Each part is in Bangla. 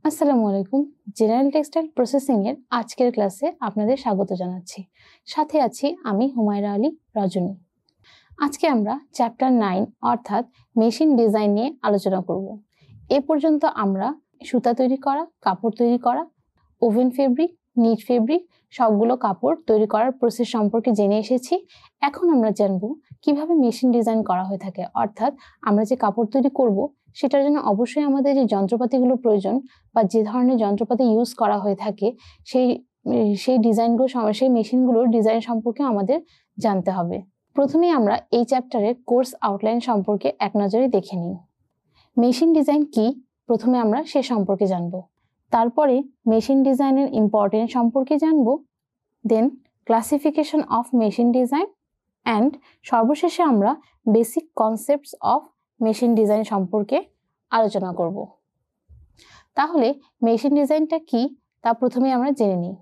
আসসালামু আলাইকুম। জেনারেল টেক্সটাইল প্রসেসিং এর আজকের ক্লাসে আপনাদের স্বাগত জানাচ্ছি। সাথে আছি আমি হুমায়রা আলী রজনী। আজকে আমরা চ্যাপ্টার 9 অর্থাৎ মেশিন ডিজাইন নিয়ে আলোচনা করব। এ পর্যন্ত আমরা সুতা তৈরি করা, কাপড় তৈরি করা, ওভেন ফেব্রিক, নিট ফেব্রিক সবগুলো কাপড় তৈরি করার প্রসেস সম্পর্কে জেনে এসেছি। এখন আমরা জানব কিভাবে মেশিন ডিজাইন করা হয়ে থাকে, অর্থাৎ আমরা যে কাপড় তৈরি করব সেটার জন্য অবশ্যই আমাদের যে যন্ত্রপাতিগুলো প্রয়োজন বা যে ধরনের যন্ত্রপাতি ইউজ করা হয়ে থাকে সেই ডিজাইনগুলো সেই মেশিনগুলোর ডিজাইন সম্পর্কে আমাদের জানতে হবে। প্রথমেই আমরা এই চ্যাপ্টারের কোর্স আউটলাইন সম্পর্কে এক নজরে দেখে নিই। মেশিন ডিজাইন কি প্রথমে আমরা সে সম্পর্কে জানব, তারপরে মেশিন ডিজাইনের ইম্পর্টেন্স সম্পর্কে জানব, then classification of machine design and সর্বশেষে আমরা basic concepts of machine design সম্পর্কে আলোচনা করব। তাহলে মেশিন ডিজাইনটা কি তা প্রথমে আমরা জেনে নিই।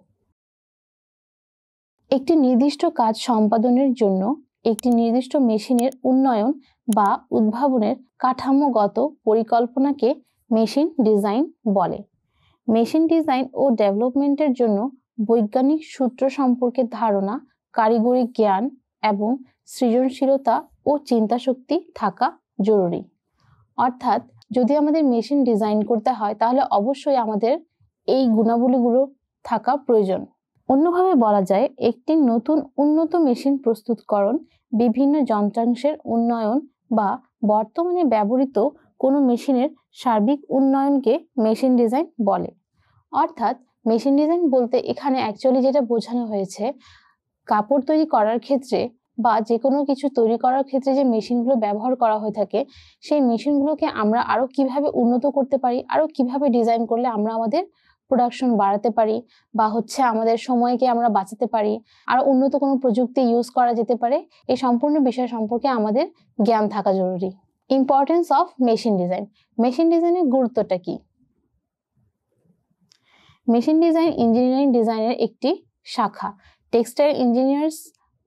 একটি নির্দিষ্ট কাজ সম্পাদনের জন্য একটি নির্দিষ্ট মেশিনের উন্নয়ন বা উদ্ভাবনের কাঠামোগত পরিকল্পনাকে মেশিন ডিজাইন বলে। মেশিন ডিজাইন ও ডেভেলপমেন্টের জন্য বৈজ্ঞানিক সূত্র সম্পর্কে ধারণা, কারিগরি জ্ঞান এবং সৃজনশীলতা ও চিন্তাশক্তি থাকা জরুরি। অর্থাৎ যদি আমাদের মেশিন ডিজাইন করতে হয় তাহলে অবশ্যই আমাদের এই গুণাবলীগুলো থাকা প্রয়োজন। অন্যভাবে বলা যায় একটি নতুন উন্নত মেশিন প্রস্তুতকরণ, বিভিন্ন যন্ত্রাংশের উন্নয়ন বা বর্তমানে ব্যবহৃত কোনো মেশিনের সার্বিক উন্নয়নকে মেশিন ডিজাইন বলে। অর্থাৎ মেশিন ডিজাইন বলতে এখানে অ্যাকচুয়ালি যেটা বোঝানো হয়েছে, কাপড় তৈরি করার ক্ষেত্রে বা যে কোনো কিছু তৈরি করার ক্ষেত্রে যে মেশিনগুলো ব্যবহার করা হয়ে থাকে সেই মেশিনগুলোকে আমরা আরো কিভাবে উন্নত করতে পারি, আরো কিভাবে ডিজাইন করলে আমরা আমাদের প্রোডাকশন বাড়াতে পারি বা আমাদের সময়কে আমরা বাঁচাতে পারি, আরো উন্নত কোনো প্রযুক্তি ইউজ করা যেতে পারে, এই সম্পূর্ণ বিষয় সম্পর্কে আমাদের জ্ঞান থাকা জরুরি। Importance of machine design. Machine ডিজাইনের গুরুত্বটা কি? মেশিন ডিজাইন ইঞ্জিনিয়ারিং ডিজাইনের একটি শাখা। টেক্সটাইল ইঞ্জিনিয়ার্স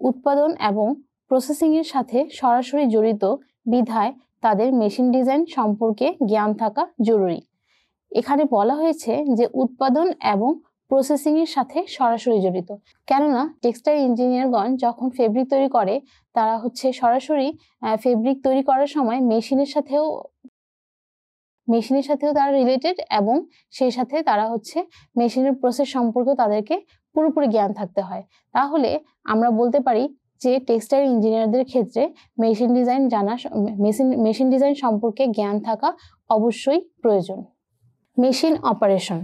উৎপাদন এবং প্রসেসিং এর সাথে সরাসরি জড়িত বিধায় তাদের মেশিন ডিজাইন সম্পর্কে জ্ঞান থাকা জরুরি। এখানে বলা হয়েছে যে উৎপাদন এবং প্রসেসিং এর সাথে সরাসরি জড়িত, কেননা টেক্সটাইল ইঞ্জিনিয়ারগণ যখন ফেব্রিক তৈরি করে তারা সরাসরি ফেব্রিক তৈরি করার সময় মেশিনের সাথেও তারা রিলেটেড এবং সেই সাথে তারা মেশিনের প্রসেস সম্পর্কে তাদেরকে পুরোপুরি জ্ঞান থাকতে হয়। তাহলে আমরা বলতে পারি যে টেক্সটাইল ইঞ্জিনিয়ারদের ক্ষেত্রে মেশিন ডিজাইন সম্পর্কে জ্ঞান থাকা অবশ্যই প্রয়োজন। Machine operation.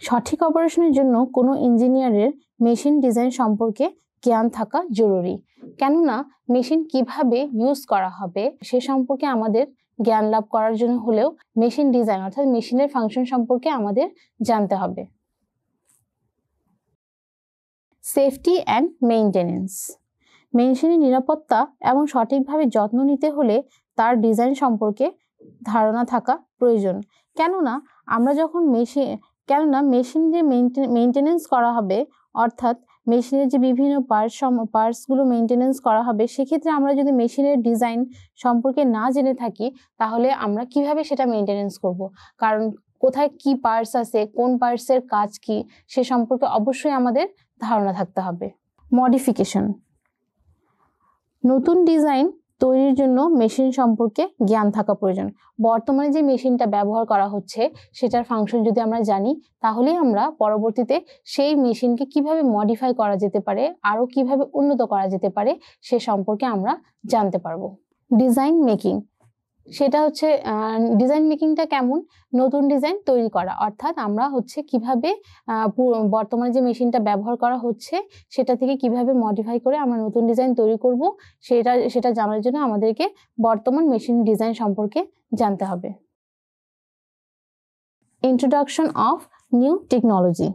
সঠিক অপারেশনের জন্য কোনো ইঞ্জিনিয়ারের মেশিন ডিজাইন সম্পর্কে জ্ঞান থাকা জরুরি, কেননা মেশিন কিভাবে ইউজ করা হবে সে সম্পর্কে আমাদের জ্ঞান লাভ করার জন্য হলেও মেশিন ডিজাইন অর্থাৎ মেশিনের ফাংশন সম্পর্কে আমাদের জানতে হবে। Safety and maintenance. মেশিনের নিরাপত্তা এবং সঠিকভাবে যত্ন নিতে হলে তার ডিজাইন সম্পর্কে ধারণা থাকা প্রয়োজন, কেননা মেশিন যে মেইনটেনেন্স করা হবে অর্থাৎ মেশিনের যে বিভিন্ন পার্টসগুলো মেইনটেনেন্স করা হবে, সেক্ষেত্রে আমরা যদি মেশিনের ডিজাইন সম্পর্কে না জেনে থাকি তাহলে আমরা কিভাবে সেটা মেইনটেনেন্স করব, কারণ কোথায় কি পার্টস আছে, কোন পার্টসের কাজ কি সে সম্পর্কে অবশ্যই আমাদের ধারণা থাকতে হবে। মডিফিকেশন। নতুন ডিজাইন তৈরির জন্য মেশিন সম্পর্কে জ্ঞান থাকা প্রয়োজন। বর্তমানে যে মেশিনটা ব্যবহার করা হচ্ছে সেটার ফাংশন যদি আমরা জানি তাহলেই আমরা পরবর্তীতে সেই মেশিনকে কিভাবে মডিফাই করা যেতে পারে, আরো কিভাবে উন্নত করা যেতে পারে সে সম্পর্কে আমরা জানতে পারবো। Design making. সেটা ডিজাইন মেকিংটা কেমন? নতুন ডিজাইন তৈরি করা, অর্থাৎ আমরা কিভাবে বর্তমানে যে মেশিনটা ব্যবহার করা হচ্ছে সেটা থেকে কিভাবে মডিফাই করে আমরা নতুন ডিজাইন তৈরি করব সেটা জানার জন্য আমাদেরকে বর্তমান মেশিন ডিজাইন সম্পর্কে জানতে হবে। ইন্ট্রোডাকশন অফ নিউ টেকনোলজি,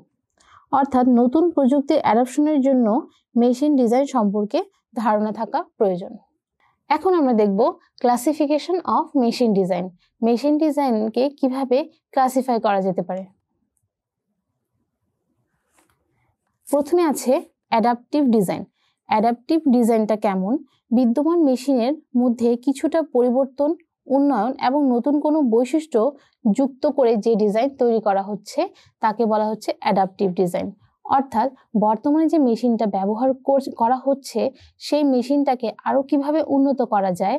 অর্থাৎ নতুন প্রযুক্তির অ্যাডপশনের জন্য মেশিন ডিজাইন সম্পর্কে ধারণা থাকা প্রয়োজন। এখন আমরা দেখব classification of machine design. Machine ডিজাইনকে কিভাবে ক্লাসিফাই করা যেতে পারে। প্রথমে আছে অ্যাডাপটিভ ডিজাইন। অ্যাডাপটিভ ডিজাইনটা কেমন? বিদ্যমান মেশিনের মধ্যে কিছুটা পরিবর্তন উন্নয়ন এবং নতুন কোনো বৈশিষ্ট্য যুক্ত করে যে ডিজাইন তৈরি করা হচ্ছে তাকে বলা হচ্ছে অ্যাডাপটিভ ডিজাইন। অর্থাৎ বর্তমানে যে মেশিনটা ব্যবহার করা হচ্ছে সেই মেশিনটাকে আরো কিভাবে উন্নত করা যায়,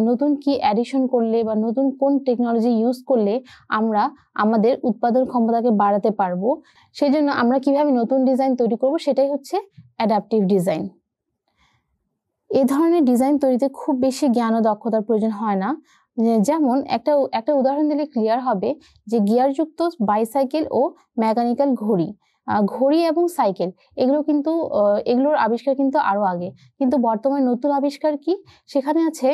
নতুন কি অ্যাডিশন করলে বা নতুন কোন টেকনোলজি ইউজ করলে আমরা আমাদের উৎপাদন ক্ষমতাকে বাড়াতে পারবো, সেজন্য আমরা কিভাবে নতুন ডিজাইন তৈরি করব, সেটাই হচ্ছে অ্যাডাপটিভ ডিজাইন। এই ধরনের ডিজাইন তৈরিতে খুব বেশি জ্ঞান ও দক্ষতার প্রয়োজন হয় না। যেমন একটা উদাহরণ দিলে ক্লিয়ার হবে যে গিয়ারযুক্ত বাইসাইকেল ও মেকানিক্যাল ঘড়ি এবং সাইকেল এগুলোর আবিষ্কার কিন্তু আরো আগে, কিন্তু বর্তমানে নতুন আবিষ্কার কি, সেখানে আছে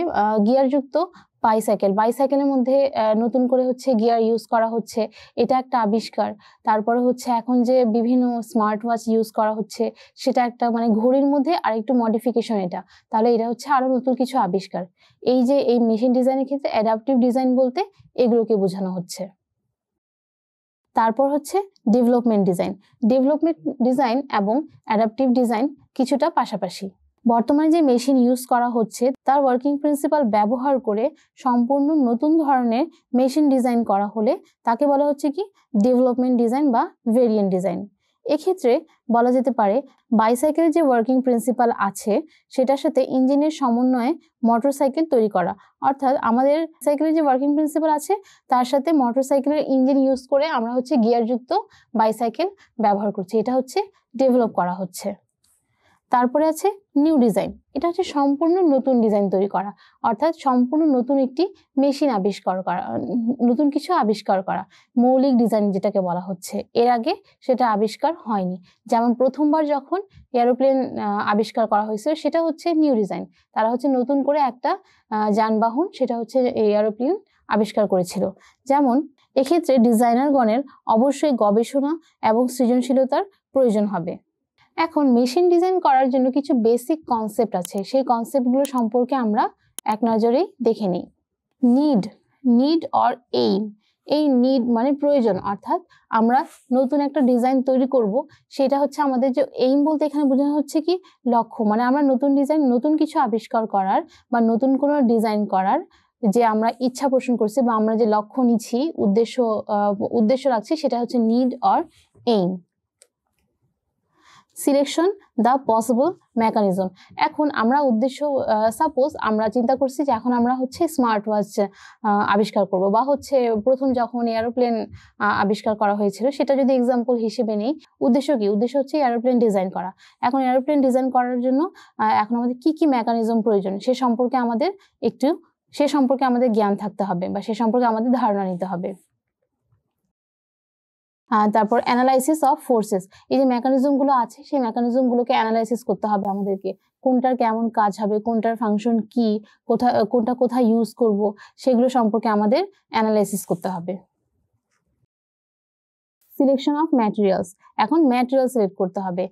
গিয়ারযুক্ত বাইসাইকেলের মধ্যে নতুন করে হচ্ছে গিয়ার ইউজ করা হচ্ছে, এটা একটা আবিষ্কার। তারপরে হচ্ছে এখন যে বিভিন্ন স্মার্ট ওয়াচ ইউজ করা হচ্ছে, সেটা একটা মানে ঘড়ির মধ্যে আরেকটু মডিফিকেশন এটা, তাহলে এটা হচ্ছে আরো নতুন কিছু আবিষ্কার। এই মেশিন ডিজাইনের ক্ষেত্রে অ্যাডাপটিভ ডিজাইন বলতে এগুলোকে বোঝানো হচ্ছে। তারপর হচ্ছে ডেভেলপমেন্ট ডিজাইন এবং অ্যাডাপটিভ ডিজাইন কিছুটা পাশাপাশি। বর্তমানে যে মেশিন ইউজ করা হচ্ছে তার ওয়ার্কিং প্রিন্সিপাল ব্যবহার করে সম্পূর্ণ নতুন ধরনের মেশিন ডিজাইন করা হলে তাকে বলা হচ্ছে কি ডেভেলপমেন্ট ডিজাইন বা ভেরিয়েন্ট ডিজাইন। এক্ষেত্রে বলা যেতে পারে বাইসাইকেলের যে ওয়ার্কিং প্রিন্সিপাল আছে সেটার সাথে ইঞ্জিনের সমন্বয়ে মোটরসাইকেল তৈরি করা, অর্থাৎ আমাদের সাইকেলের যে ওয়ার্কিং প্রিন্সিপাল আছে তার সাথে মোটরসাইকেলের ইঞ্জিন ইউজ করে আমরা হচ্ছে গিয়ারযুক্ত বাইসাইকেল ব্যবহার করছি, এটা হচ্ছে ডেভেলপ করা হচ্ছে। তারপরে আছে নিউ ডিজাইন, এটা হচ্ছে সম্পূর্ণ নতুন ডিজাইন তৈরি করা, অর্থাৎ সম্পূর্ণ নতুন একটি মেশিন আবিষ্কার করা, নতুন কিছু আবিষ্কার করা, মৌলিক ডিজাইন যেটাকে বলা হচ্ছে, এর আগে সেটা আবিষ্কার হয়নি। যেমন প্রথমবার যখন এরোপ্লেন আবিষ্কার করা হয়েছিল সেটা হচ্ছে নিউ ডিজাইন, তারা হচ্ছে নতুন করে একটা যানবাহন সেটা হচ্ছে এরোপ্লেন আবিষ্কার করেছিল। যেমন এক্ষেত্রে ডিজাইনারগণের অবশ্যই গবেষণা এবং সৃজনশীলতার প্রয়োজন হবে। এখন মেশিন ডিজাইন করার জন্য কিছু বেসিক কনসেপ্ট আছে, সেই কনসেপ্টগুলো সম্পর্কে আমরা এক নজরেই দেখে নিই। নিড অর এইম, এই নিড মানে প্রয়োজন, অর্থাৎ আমরা নতুন একটা ডিজাইন তৈরি করব, সেটা হচ্ছে আমাদের যে এইম বলতে এখানে বোঝানো হচ্ছে কি লক্ষ্য, মানে আমরা নতুন কিছু আবিষ্কার করার বা নতুন কোনো ডিজাইন করার যে আমরা ইচ্ছা পোষণ করছি বা আমরা যে লক্ষ্য নিচ্ছি, উদ্দেশ্য রাখছি, সেটা হচ্ছে need or aim. Selection the possible mechanism, এখন আমরা সাপোজ আমরা চিন্তা করছি যে এখন আমরা হচ্ছে স্মার্ট ওয়াচ আবিষ্কার করব, বা হচ্ছে প্রথম যখন এরোপ্লেন আবিষ্কার করা হয়েছিল সেটা যদি এক্সাম্পল হিসেবে নেই, উদ্দেশ্য হচ্ছে এরোপ্লেন ডিজাইন করা। এখন এরোপ্লেন ডিজাইন করার জন্য এখন আমাদের কি কি মেকানিজম প্রয়োজন সে সম্পর্কে আমাদের জ্ঞান থাকতে হবে বা সে সম্পর্কে আমাদের ধারণা নিতে হবে। তারপর অ্যানালাইসিস অফ ফোর্সেস, এই যে মেকানিজম গুলো আছে সেই মেকানিজম গুলোকে অ্যানালাইসিস করতে হবে আমাদেরকে, কোনটার কেমন কাজ হবে, কোনটার ফাংশন কি, কোনটা কোথায় ইউজ করব, সেগুলো সম্পর্কে আমাদের অ্যানালাইসিস করতে হবে। সিলেকশন অফ ম্যাটেরিয়ালস, এখন ম্যাটেরিয়াল সিলেক্ট করতে হবে,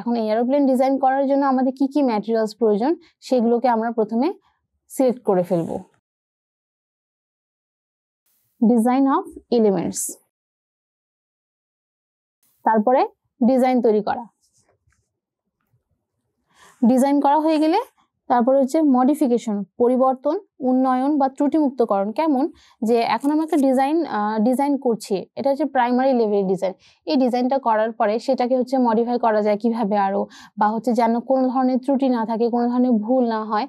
এখন এরোপ্লেন ডিজাইন করার জন্য আমাদের কি কি ম্যাটেরিয়ালস প্রয়োজন সেগুলোকে আমরা প্রথমে সিলেক্ট করে ফেলবো। ডিজাইন অফ এলিমেন্টস, তারপরে ডিজাইন করা হয়ে গেলে তারপরে হচ্ছে মডিফিকেশন, পরিবর্তন, উন্নয়ন বা ত্রুটিমুক্তকরণ। কেমন যে এখন আমরা একটা ডিজাইন করছি, এটা হচ্ছে প্রাইমারি লেভেল ডিজাইন, এই ডিজাইনটা করার পরে সেটাকে হচ্ছে মডিফাই করা যায় কিভাবে আরো, বা হচ্ছে যেন কোনো ধরনের ত্রুটি না থাকে, কোনো ধরনের ভুল না হয়,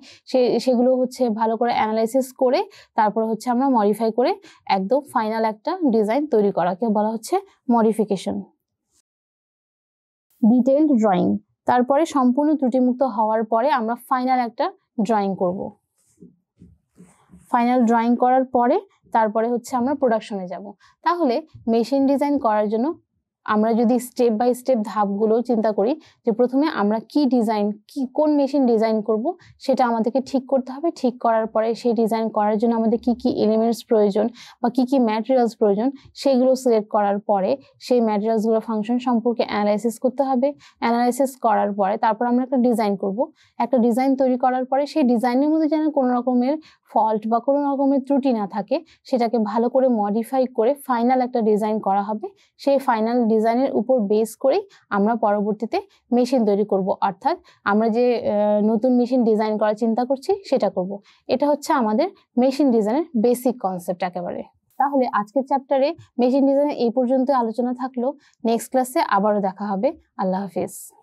সেগুলো হচ্ছে ভালো করে অ্যানালাইসিস করে তারপরে হচ্ছে আমরা মডিফাই করে একদম ফাইনাল একটা ডিজাইন তৈরি করাকে বলা হচ্ছে মডিফিকেশন। ডিটেইলড ড্রয়িং, তারপরে সম্পূর্ণ ত্রুটিমুক্ত হওয়ার পরে আমরা ফাইনাল একটা ড্রয়িং করব। ফাইনাল ড্রয়িং করার পরে তারপরে হচ্ছে আমরা প্রোডাকশনে যাব। তাহলে মেশিন ডিজাইন করার জন্য আমরা যদি স্টেপ বাই স্টেপ ধাপগুলো চিন্তা করি যে প্রথমে আমরা কোন মেশিন ডিজাইন করব সেটা আমাদেরকে ঠিক করতে হবে, ঠিক করার পরে সেই ডিজাইন করার জন্য আমাদের কি কি এলিমেন্টস প্রয়োজন বা কি কি ম্যাটেরিয়ালস প্রয়োজন সেগুলো সিলেক্ট করার পরে সেই ম্যাটেরিয়ালসগুলোর ফাংশন সম্পর্কে অ্যানালাইসিস করতে হবে। অ্যানালাইসিস করার পরে তারপর আমরা একটা ডিজাইন করব। একটা ডিজাইন তৈরি করার পরে সেই ডিজাইনের মধ্যে যেন কোনো রকমের ফল্ট বা কোনো রকমের ত্রুটি না থাকে সেটাকে ভালো করে মডিফাই করে ফাইনাল একটা ডিজাইন করা হবে। সেই ফাইনাল ডিজাইনের উপর বেস করেই আমরা পরবর্তীতে মেশিন তৈরি করব, অর্থাৎ আমরা যে নতুন মেশিন ডিজাইন করার চিন্তা করছি সেটা করব। এটা হচ্ছে আমাদের মেশিন ডিজাইনের বেসিক কনসেপ্ট একেবারে। তাহলে আজকের চ্যাপ্টারে মেশিন ডিজাইন এই পর্যন্ত আলোচনা থাকলো। নেক্সট ক্লাসে আবারও দেখা হবে। আল্লাহ হাফিজ।